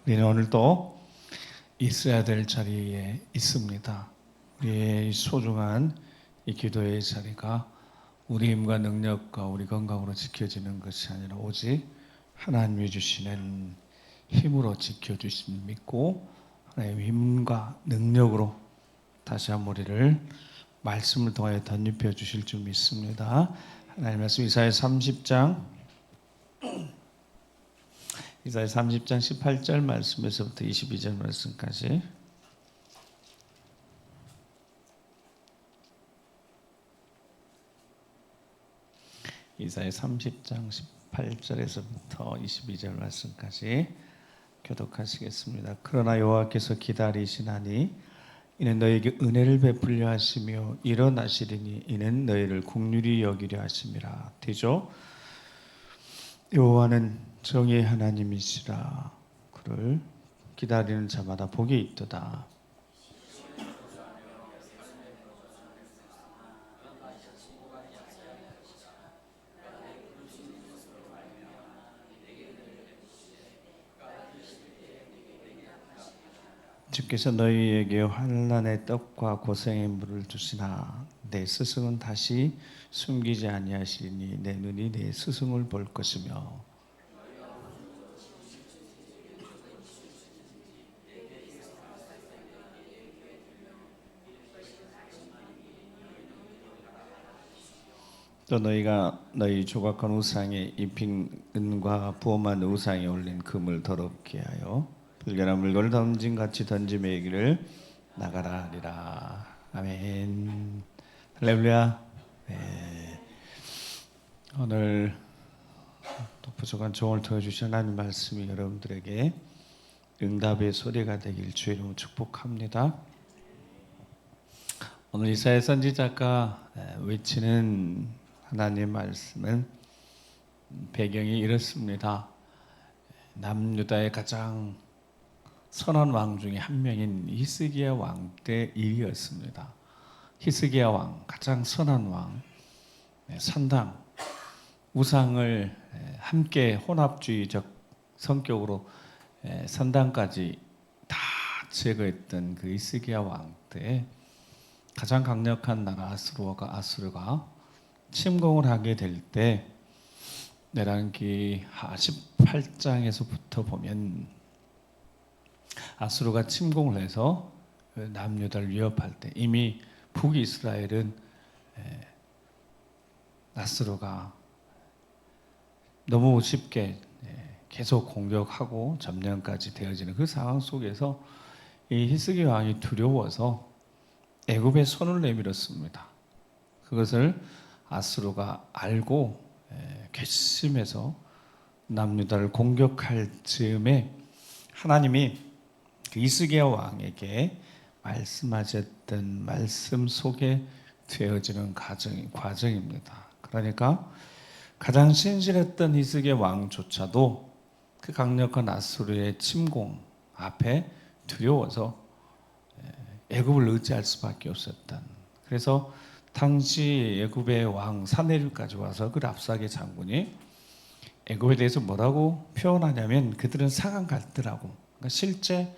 우리는 오늘도 있어야 될 자리에 있습니다. 우리의 소중한 이 기도의 자리가 우리 힘과 능력과 우리 건강으로 지켜지는 것이 아니라 오직 하나님이 주시는 힘으로 지켜주심을 믿고 하나님의 힘과 능력으로 다시 한번 우리를 말씀을 통하여 덧입혀 주실 줄 믿습니다. 하나님의 말씀 이사야 30장 18절 말씀에서부터 22절 말씀까지 이사야 30장 18절에서부터 22절 말씀까지 교독하시겠습니다. 그러나 여호와께서 기다리시나니 이는 너에게 은혜를 베풀려 하시며 일어나시리니 이는 너희를 긍휼히 여기려 하심이라. 되죠? 여호와는 정의의 하나님이시라. 그를 기다리는 자마다 복이 있도다. 주께서 너희에게 환난의 떡과 고생의 물을 주시나 내 스승은 다시 숨기지 아니하시니 내 눈이 내 스승을 볼 것이며 또 너희가 너희 조각한 우상에 입힌 은과 부엄한 우상에 올린 금을 더럽게 하여 불결한 물건을 던진 같이 던짐에 이기를 나가라 하리라. 아멘. 할렐루야. 네. 오늘 또 부족한 종을 통해 주신 하나님 말씀이 여러분들에게 응답의 소리가 되길 주의 이름으로 축복합니다. 오늘 이사야 선지자가 외치는 하나님 말씀은 배경이 이렇습니다. 남유다의 가장 선한 왕 중에 한 명인 히스기야 왕 때 일이었습니다. 히스기야 왕, 가장 선한 왕, 산당, 우상을 함께 혼합주의적 성격으로 산당까지 다 제거했던 그 히스기야 왕 때 가장 강력한 나라 아수르가 침공을 하게 될 때 내란기 18장에서부터 보면 아수르가 침공을 해서 남유다를 위협할 때 이미 북이스라엘은 아수르가 너무 쉽게 계속 공격하고 점령까지 되어지는 그 상황 속에서 이 히스기 왕이 두려워서 애굽에 손을 내밀었습니다. 그것을 아수르가 알고 괘씸해서 남유다를 공격할 즈음에 하나님이 그 히스기야 왕에게 말씀하셨던 말씀 속에 되어지는 과정입니다. 그러니까 가장 신실했던 히스기야 왕조차도 그 강력한 아수르의 침공 앞에 두려워서 애굽을 의지할 수밖에 없었던. 그래서 당시 애굽의 왕 사네립까지 와서 그 랍사게 장군이 애굽에 대해서 뭐라고 표현하냐면 그들은 상한 갈대라고. 그러니까 실제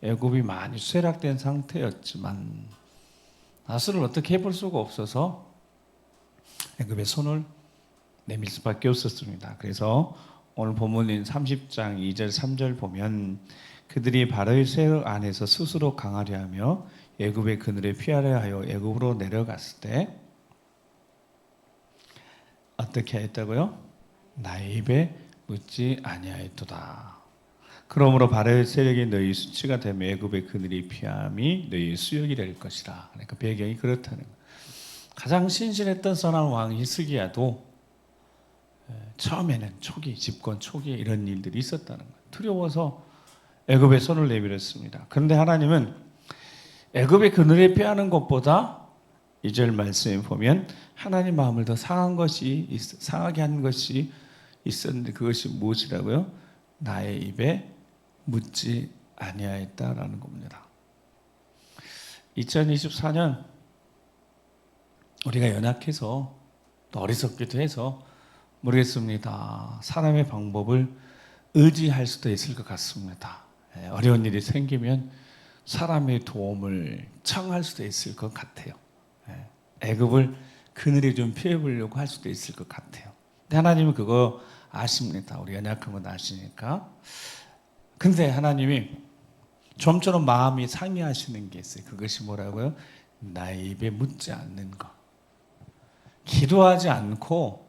애굽이 많이 쇠락된 상태였지만 아수르를 어떻게 해볼 수가 없어서 애굽에 손을 내밀 수밖에 없었습니다. 그래서 오늘 본문인 30장 2절 3절 보면 그들이 바로의 세력 안에서 스스로 강하려 하며 애굽의 그늘에 피하려 하여 애굽으로 내려갔을 때 어떻게 했다고요? 나의 입에 묻지 아니하였도다. 그러므로 바로의 세력이 너희 수치가 되며 애굽의 그늘이 피함이 너희 수욕이 될 것이라. 그러니까 배경이 그렇다는 거예요. 가장 신실했던 선한 왕 히스기야도 처음에는 집권 초기에 이런 일들이 있었다는 거예요. 두려워서 애굽에 손을 내밀었습니다. 그런데 하나님은 애굽의 그늘에 피하는 것보다 2절 말씀에 보면 하나님 마음을 더 상하게 한 것이 있었는데 그것이 무엇이라고요? 나의 입에 묻지 아니하였다라는 겁니다. 2024년 우리가 연약해서 또 어리석기도 해서 모르겠습니다. 사람의 방법을 의지할 수도 있을 것 같습니다. 어려운 일이 생기면 사람의 도움을 청할 수도 있을 것 같아요. 애굽을 그늘에 좀 피해보려고 할 수도 있을 것 같아요. 근데 하나님은 그거 아십니다. 우리 연약한 건 아시니까. 근데 하나님이 좀처럼 마음이 상해하시는 게 있어요. 그것이 뭐라고요? 나의 입에 묻지 않는 것. 기도하지 않고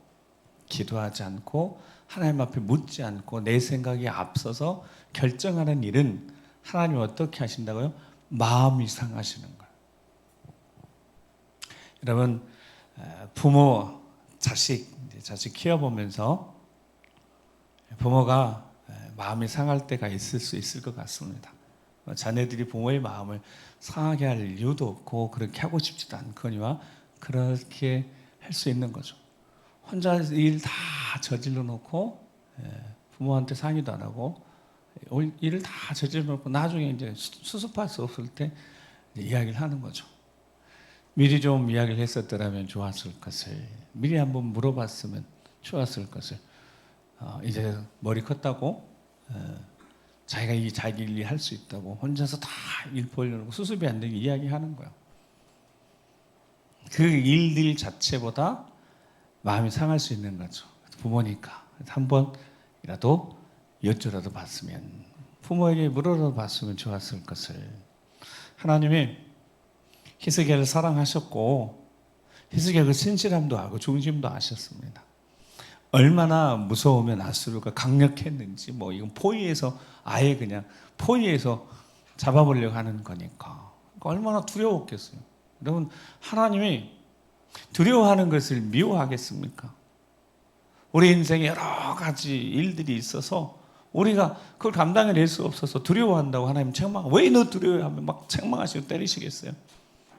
하나님 앞에 묻지 않고 내 생각에 앞서서 결정하는 일은 하나님이 어떻게 하신다고요? 마음이 상하시는 거예요. 여러분, 부모, 자식 키워보면서 부모가 마음이 상할 때가 있을 수 있을 것 같습니다. 자녀들이 부모의 마음을 상하게 할 이유도 없고 그렇게 하고 싶지도 않거니와 그렇게 할 수 있는 거죠. 혼자 일 다 저질러 놓고 부모한테 상의도 안 하고 일을 다 저질러 놓고 나중에 이제 수습할 수 없을 때 이야기를 하는 거죠. 미리 좀 이야기를 했었더라면 좋았을 것을, 미리 한번 물어봤으면 좋았을 것을, 이제 머리 컸다고 자기가 자기 일 할 수 있다고 혼자서 다 일 보려고 수습이 안 되게 이야기하는 거예요. 그 일들 자체보다 마음이 상할 수 있는 거죠. 부모니까 한 번이라도 여쭤라도 봤으면, 부모에게 물어라도 봤으면 좋았을 것을. 하나님이 히스기야를 사랑하셨고 히스기야 그 신실함도 알고 중심도 아셨습니다. 얼마나 무서우면 아수르가 강력했는지, 이건 포위해서 아예 그냥 포위해서 잡아보려고 하는 거니까 얼마나 두려웠겠어요. 여러분, 하나님이 두려워하는 것을 미워하겠습니까? 우리 인생에 여러 가지 일들이 있어서 우리가 그걸 감당해낼 수 없어서 두려워한다고 하나님 왜 너 두려워하면 막 책망하시고 때리시겠어요?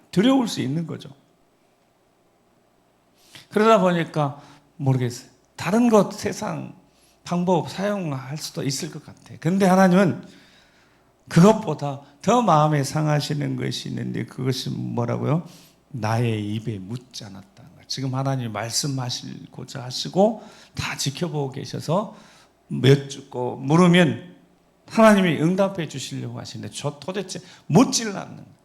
두려울 수 있는 거죠. 그러다 보니까 모르겠어요. 다른 것, 세상 방법 사용할 수도 있을 것 같아요. 그런데 하나님은 그것보다 더 마음에 상하시는 것이 있는데, 그것이 뭐라고요? 나의 입에 묻지 않았다는 거예요. 지금 하나님이 말씀하시고자 하시고 다 지켜보고 계셔서 여쭙고 물으면 하나님이 응답해 주시려고 하시는데 도대체 묻지를 않는 거예요.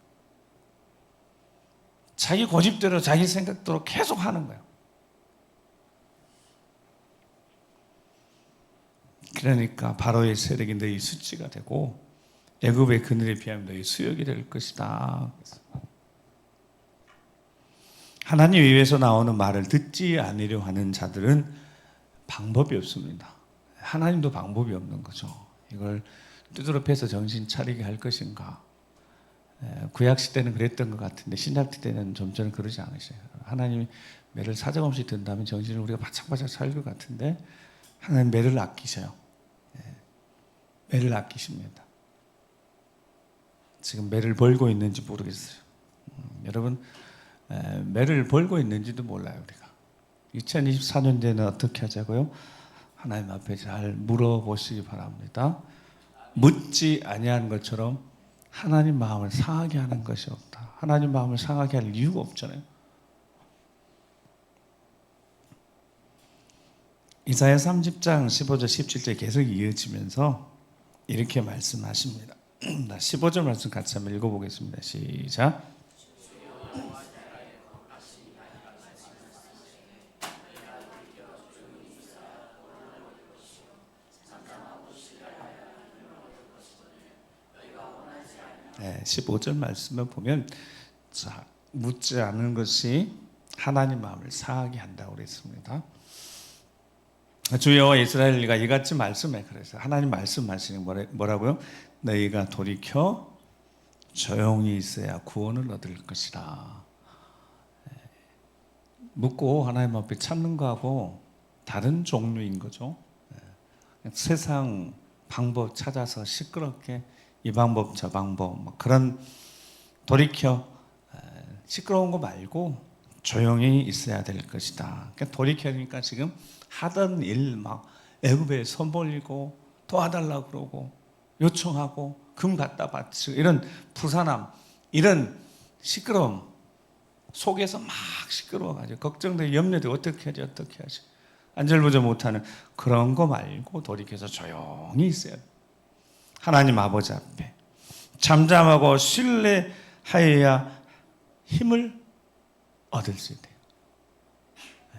자기 고집대로 자기 생각대로 계속 하는 거예요. 그러니까 바로의 세력이 너희 수치가 되고 애굽의 그늘에 비하면 너희 수욕이 될 것이다. 하나님 입에서 나오는 말을 듣지 않으려 하는 자들은 방법이 없습니다. 하나님도 방법이 없는 거죠. 이걸 두드러 패서 정신 차리게 할 것인가. 구약 시대는 그랬던 것 같은데 신약 시대는 좀 전에 그러지 않으셔요. 하나님이 매를 사정없이 든다면 정신을 우리가 바짝바짝 살 것 같은데 하나님 매를 아끼셔요. 매를 아끼십니다. 지금 매를 벌고 있는지 모르겠어요. 여러분, 매를 벌고 있는지도 몰라요. 우리가 2024년도에는 어떻게 하자고요? 하나님 앞에 잘 물어보시기 바랍니다. 묻지 아니한 것처럼 하나님 마음을 상하게 하는 것이 없다. 하나님 마음을 상하게 할 이유가 없잖아요. 이사야 30장 15절 17절 계속 이어지면서 이렇게 말씀하십니다. 15절 말씀 같이 한번 읽어보겠습니다. 시작. 15절 말씀을 보면 묻지 않은 것이 하나님 마음을 상하게 한다고 그랬습니다. 주 여호와 이스라엘과 이같이 말씀해. 그래서 하나님 말씀하시는 뭐라고요? 너희가 돌이켜 조용히 있어야 구원을 얻을 것이라. 묻고 하나님 앞에 찾는 거하고 다른 종류인 거죠. 세상 방법 찾아서 시끄럽게 이 방법 저 방법 그런 돌이켜 시끄러운 거 말고 조용히 있어야 될 것이다. 그러니까 돌이켜니까 지금 하던 일 막 애굽에 손 벌리고 도와달라고 그러고 요청하고 금 갖다 바치고 이런 부산함, 이런 시끄러움 속에서 막 시끄러워가지고 걱정되고 염려돼. 어떻게 하지 안절부절 못하는 그런 거 말고 돌이켜서 조용히 있어야 돼. 하나님 아버지 앞에 잠잠하고 신뢰하여야 힘을 얻을 수 있대요.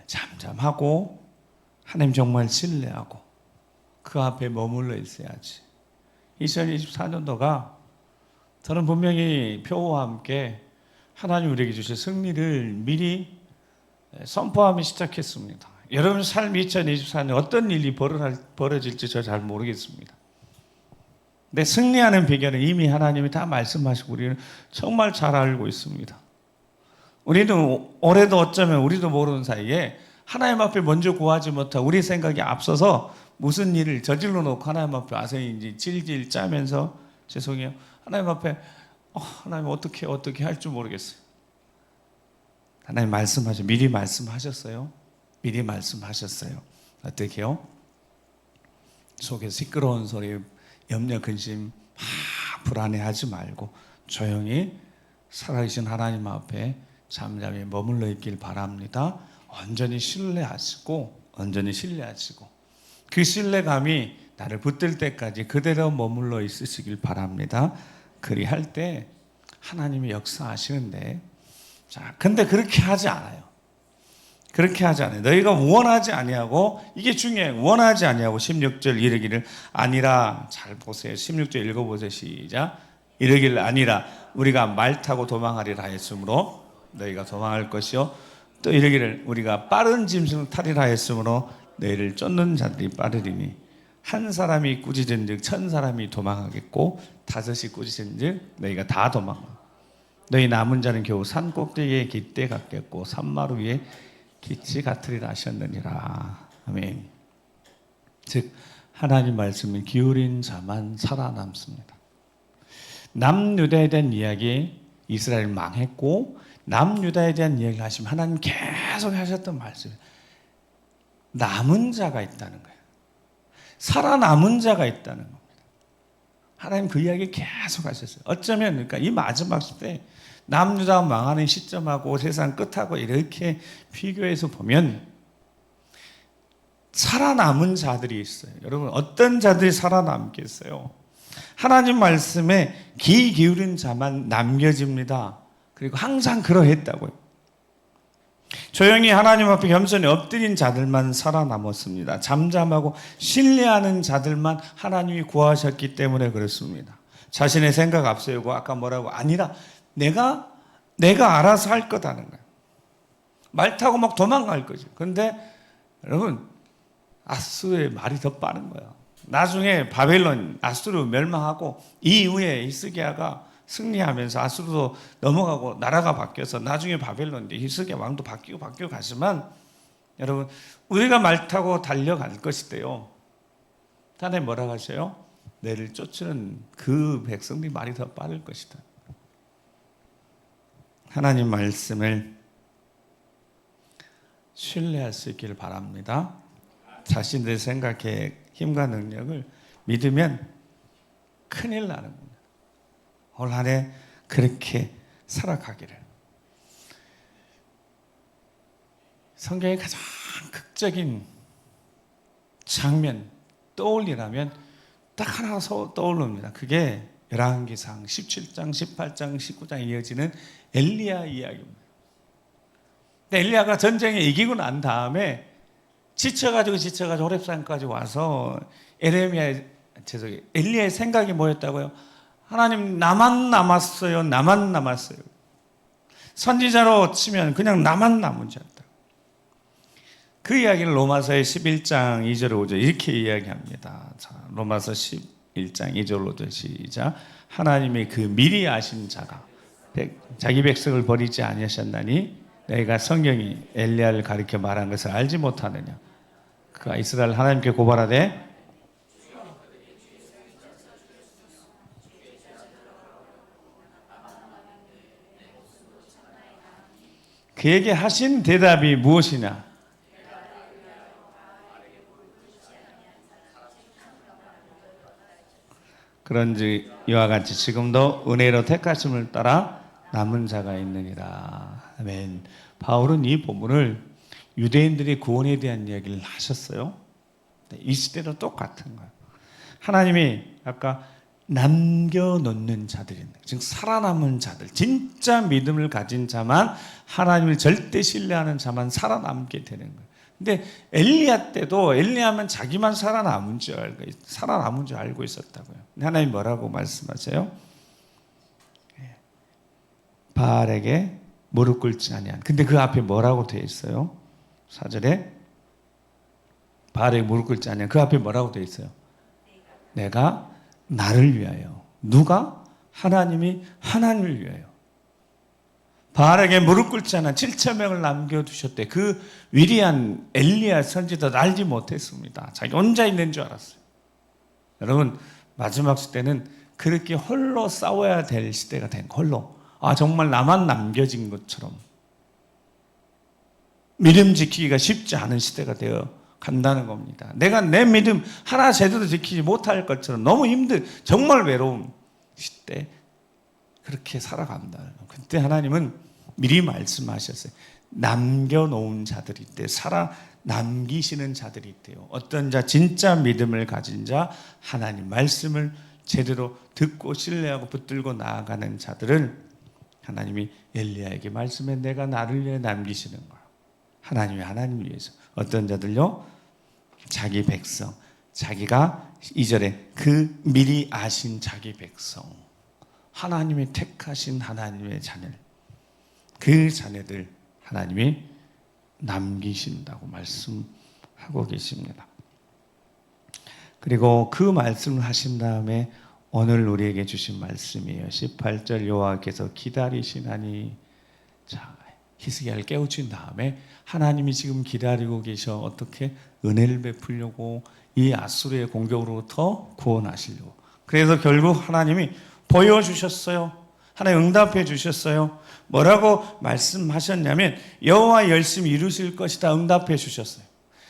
잠잠하고 하나님 정말 신뢰하고 그 앞에 머물러 있어야지. 2024년도가 저는 분명히 표와 함께 하나님 우리에게 주신 승리를 미리 선포하며 시작했습니다. 여러분 삶 2024년 어떤 일이 벌어질지 저 잘 모르겠습니다. 근데 승리하는 비결은 이미 하나님이 다 말씀하시고 우리는 정말 잘 알고 있습니다. 우리는 올해도 어쩌면 우리도 모르는 사이에 하나님 앞에 먼저 구하지 못하고 우리 생각이 앞서서 무슨 일을 저질러 놓고 하나님 앞에 와서 이제 질질 짜면서 죄송해요. 하나님 앞에 하나님 어떻게 할 줄 모르겠어요. 하나님 말씀하셔. 미리 말씀하셨어요. 미리 말씀하셨어요. 어떻게요? 속에 시끄러운 소리, 염려, 근심 불안해하지 말고 조용히 살아계신 하나님 앞에 잠잠히 머물러 있길 바랍니다. 온전히 신뢰하시고 그 신뢰감이 나를 붙들 때까지 그대로 머물러 있으시길 바랍니다. 그리할 때 하나님이 역사하시는데, 자, 근데 그렇게 하지 않아요. 너희가 원하지 아니하고, 이게 중요해요. 원하지 아니하고 16절 이르기를 아니라, 잘 보세요. 16절 읽어보세요. 시작. 이르기를 아니라 우리가 말 타고 도망하리라 했으므로 너희가 도망할 것이요, 또 이르기를 우리가 빠른 짐승을 타리라 했으므로 너희를 쫓는 자들이 빠르리니 한 사람이 꾸짖은즉 1000사람이 도망하겠고 5이 꾸짖은즉 너희가 다 도망하. 너희 남은 자는 겨우 산 꼭대기에 깃대 같겠고 산마루 위에 깃이 같으리라 하셨느니라. 아멘. 즉 하나님 말씀을 기울인 자만 살아남습니다. 남유다에 대한 이야기, 이스라엘 망했고 남유다에 대한 이야기를 하시면 하나님 계속 하셨던 말씀이에요. 남은 자가 있다는 거예요. 살아남은 자가 있다는 겁니다. 하나님 그 이야기 계속 하셨어요. 어쩌면 그러니까 이 마지막 때 남유다 망하는 시점하고 세상 끝하고 이렇게 비교해서 보면 살아남은 자들이 있어요. 여러분 어떤 자들이 살아남겠어요? 하나님 말씀에 귀 기울인 자만 남겨집니다. 그리고 항상 그러했다고요. 조용히 하나님 앞에 겸손히 엎드린 자들만 살아남았습니다. 잠잠하고 신뢰하는 자들만 하나님이 구하셨기 때문에 그렇습니다. 자신의 생각 앞세우고 아까 뭐라고 아니라 내가 알아서 할 거다는 거예요. 말 타고 막 도망갈 거죠. 그런데 여러분 아수르의 말이 더 빠른 거예요. 나중에 바벨론 아수르 멸망하고 이후에 히스기야가 승리하면서 아수르도 넘어가고 나라가 바뀌어서 나중에 바벨론 히스기야 왕도 바뀌고 가지만 여러분 우리가 말 타고 달려갈 것이대요. 하나님 뭐라고 하셔요? 너를 쫓는 그 백성들이 말이 더 빠를 것이다. 하나님 말씀을 신뢰할 수 있기를 바랍니다. 자신들의 생각에 힘과 능력을 믿으면 큰일 나는 겁니다. 올 한 해 그렇게 살아가기를. 성경의 가장 극적인 장면 떠올리라면 딱 하나 떠오릅니다. 그게 열왕기상 17장, 18장, 19장 이어지는 엘리야 이야기입니다. 근데 엘리야가 전쟁에 이기고 난 다음에 지쳐가지고 호렙산까지 와서 엘리야의 생각이 뭐였다고요? 하나님 나만 남았어요. 선지자로 치면 그냥 나만 남은 자였다. 그 이야기를 로마서의 11장 2절 5절 이렇게 이야기합니다. 자, 로마서 11장 2절 5절 시작. 하나님이 그 미리 아신 자가 자기 백성을 버리지 아니하셨나니 내가 성경이 엘리야를 가리켜 말한 것을 알지 못하느냐. 그가 이스라엘 하나님께 고발하되 그에게 하신 대답이 무엇이냐? 그런즉 이와 같이 지금도 은혜로 택하심을 따라 남은 자가 있느니라. 아멘. 바울은 이 본문을 유대인들의 구원에 대한 이야기를 하셨어요. 이 시대도 똑같은 거예요. 하나님이 아까 남겨놓는 자들이, 즉 살아남은 자들, 진짜 믿음을 가진 자만, 하나님을 절대 신뢰하는 자만 살아남게 되는 거예요. 근데 엘리야 때도 엘리야만 자기만 살아남은 줄 알고 있었다고요. 하나님 뭐라고 말씀하세요? 바알에게 무릎 꿇지 아니한. 근데 그 앞에 뭐라고 되어 있어요? 4절에 바알에게 무릎 꿇지 아니한. 그 앞에 뭐라고 되어 있어요? 내가 나를 위하여. 누가? 하나님이 하나님을 위하여. 바알에게 무릎 꿇지 않아 7,000명을 남겨두셨대. 그 위대한 엘리야 선지자도 알지 못했습니다. 자기 혼자 있는 줄 알았어요. 여러분, 마지막 시대는 그렇게 홀로 싸워야 될 시대가 된 홀로. 정말 나만 남겨진 것처럼 믿음 지키기가 쉽지 않은 시대가 되어 간다는 겁니다. 내가 내 믿음 하나 제대로 지키지 못할 것처럼 너무 정말 외로운 시대, 그렇게 살아간다. 그때 하나님은 미리 말씀하셨어요. 남겨놓은 자들이 있대. 남기시는 자들이 있대요. 어떤 자, 진짜 믿음을 가진 자, 하나님 말씀을 제대로 듣고 신뢰하고 붙들고 나아가는 자들을 하나님이 엘리야에게 말씀해, 내가 나를 위해 남기시는 거야. 하나님을 위해서. 어떤 자들요? 자기 백성. 자기가 2절에 그 미리 아신 자기 백성. 하나님이 택하신 하나님의 자녀. 그 자녀들 하나님이 남기신다고 말씀하고 계십니다. 그리고 그 말씀을 하신 다음에 오늘 우리에게 주신 말씀이에요. 18절 여호와께서 기다리시나니. 자, 히스기야를 깨우친 다음에 하나님이 지금 기다리고 계셔. 어떻게? 은혜를 베풀려고, 이 아수르의 공격으로부터 구원하시려고. 그래서 결국 하나님이 보여주셨어요. 하나님 응답해 주셨어요. 뭐라고 말씀하셨냐면 여호와 열심히 이루실 것이다 응답해 주셨어요.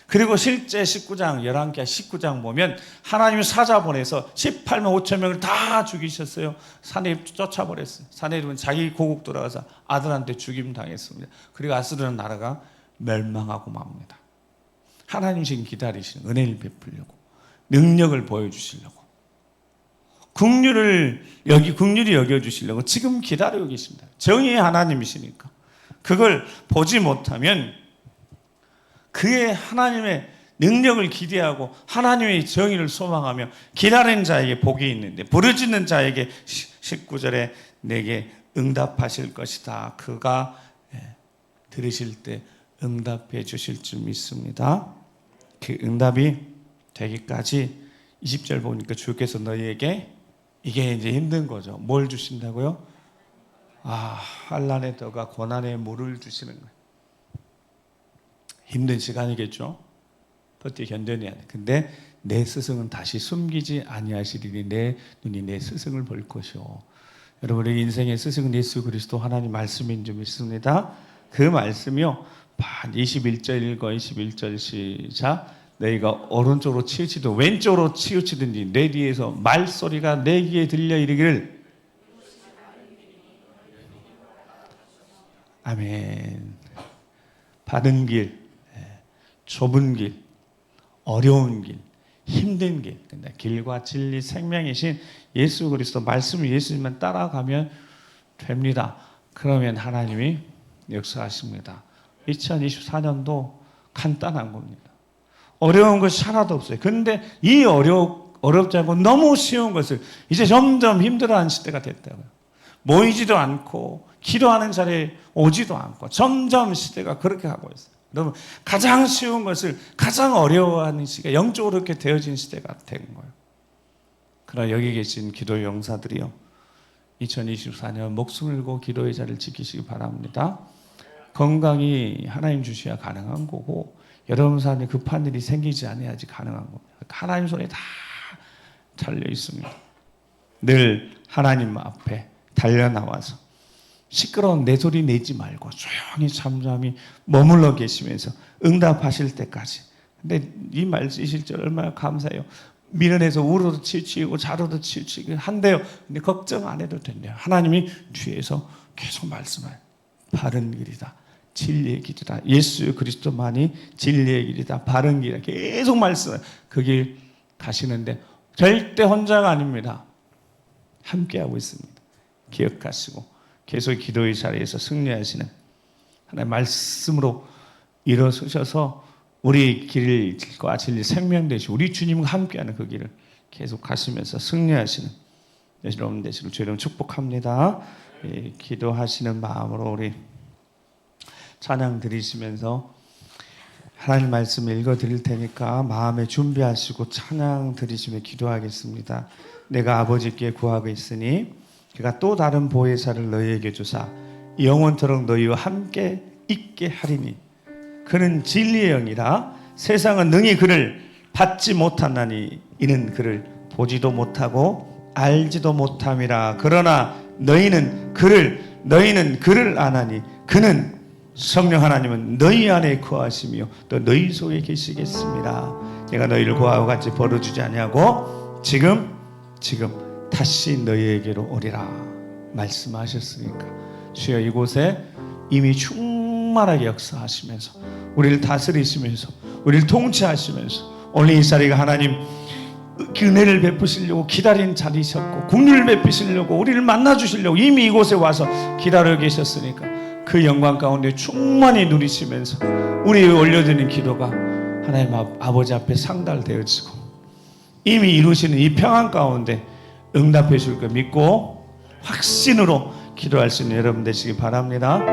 그리고 실제 19장, 11개 19장 보면 하나님이 사자 보내서 18만 5천 명을 다 죽이셨어요. 사내립 쫓아버렸어요. 사내립은 자기 고국 돌아가서 아들한테 죽임 당했습니다. 그리고 아수르는 나라가 멸망하고 맙니다. 하나님 지금 기다리시는, 은혜를 베풀려고, 능력을 보여주시려고, 긍휼히 여겨주시려고 지금 기다리고 계십니다. 정의의 하나님이시니까. 그걸 보지 못하면 그의 하나님의 능력을 기대하고 하나님의 정의를 소망하며 기다리는 자에게 복이 있는데, 부르짖는 자에게 19절에 내게 응답하실 것이다. 그가 들으실 때 응답해 주실 줄 믿습니다. 그 응답이 되기까지 20절 보니까 주께서 너희에게, 이게 이제 힘든 거죠. 뭘 주신다고요? 환난의 떡과 고난의 물을 주시는 거예요. 힘든 시간이겠죠. 버티 견뎌내야 돼. 근데 내 스승은 다시 숨기지 아니하시리니 내 눈이 내 스승을 볼 것이요. 여러분의 인생의 스승은 예수 그리스도 하나님 말씀인 줄 믿습니다. 그 말씀이요. 21절 읽어. 21절 시작. 너희가 오른쪽으로 치우치든 왼쪽으로 치우치든지 내 뒤에서 말소리가 내 귀에 들려 이르기를. 아멘. 바른 길, 좁은 길, 어려운 길, 힘든 길, 근데 길과 진리 생명이신 예수 그리스도 말씀을 예수님만 따라가면 됩니다. 그러면 하나님이 역사하십니다. 2024년도 간단한 겁니다. 어려운 것이 하나도 없어요. 근데 이 어렵지 않고 너무 쉬운 것을 이제 점점 힘들어하는 시대가 됐다고요. 모이지도 않고 기도하는 자리에 오지도 않고 점점 시대가 그렇게 하고 있어요. 여러분, 가장 쉬운 것을 가장 어려워하는 시대가 영적으로 이렇게 되어진 시대가 된 거예요. 그러나 여기 계신 기도 용사들이요, 2024년 목숨을 걸고 기도의 자리를 지키시기 바랍니다. 건강이 하나님 주셔야 가능한 거고, 여러분 삶에 급한 일이 생기지 않아야지 가능한 겁니다. 하나님 손에 다 달려 있습니다. 늘 하나님 앞에 달려 나와서 시끄러운 내 소리 내지 말고 조용히 잠잠히 머물러 계시면서 응답하실 때까지. 근데 이 말씀 실제 얼마나 감사해요. 미련해서 우로도 치우치고 자로도 치우치고 한대요. 근데 걱정 안 해도 된대요. 하나님이 뒤에서 계속 말씀해요. 바른 길이다, 진리의 길이다, 예수 그리스도만이 진리의 길이다, 바른 길이다, 계속 말씀해요. 그 길 가시는데 절대 혼자가 아닙니다. 함께하고 있습니다. 기억하시고 계속 기도의 자리에서 승리하시는 하나님의 말씀으로 일어서셔서 우리 길과 진리 생명 되시고 우리 주님과 함께하는 그 길을 계속 가시면서 승리하시는 여러분 되시길 주의 이름 축복합니다. 기도하시는 마음으로 우리 찬양 드리시면서 하나님 말씀 읽어 드릴 테니까 마음에 준비하시고 찬양 드리시며 기도하겠습니다. 내가 아버지께 구하고 있으니 그가 또 다른 보혜사를 너희에게 주사 영원토록 너희와 함께 있게 하리니 그는 진리의 영이라 세상은 능히 그를 받지 못하나니 이는 그를 보지도 못하고 알지도 못함이라. 그러나 너희는 그를 아나니 그는 성령 하나님은 너희 안에 거하시며 또 너희 속에 계시겠습니다. 내가 너희를 고아와 같이 벌어주지 아니하고 지금 다시 너희에게로 오리라 말씀하셨으니까 주여 이곳에 이미 충만하게 역사하시면서 우리를 다스리시면서 우리를 통치하시면서 오늘 이 자리가 하나님 은혜를 베푸시려고 기다린 자리셨고 긍휼을 베푸시려고 우리를 만나주시려고 이미 이곳에 와서 기다려 계셨으니까 그 영광 가운데 충만히 누리시면서 우리 올려드리는 기도가 하나님 아버지 앞에 상달되어지고 이미 이루시는 이 평안 가운데 응답해 줄 거 믿고 확신으로 기도할 수 있는 여러분 되시기 바랍니다.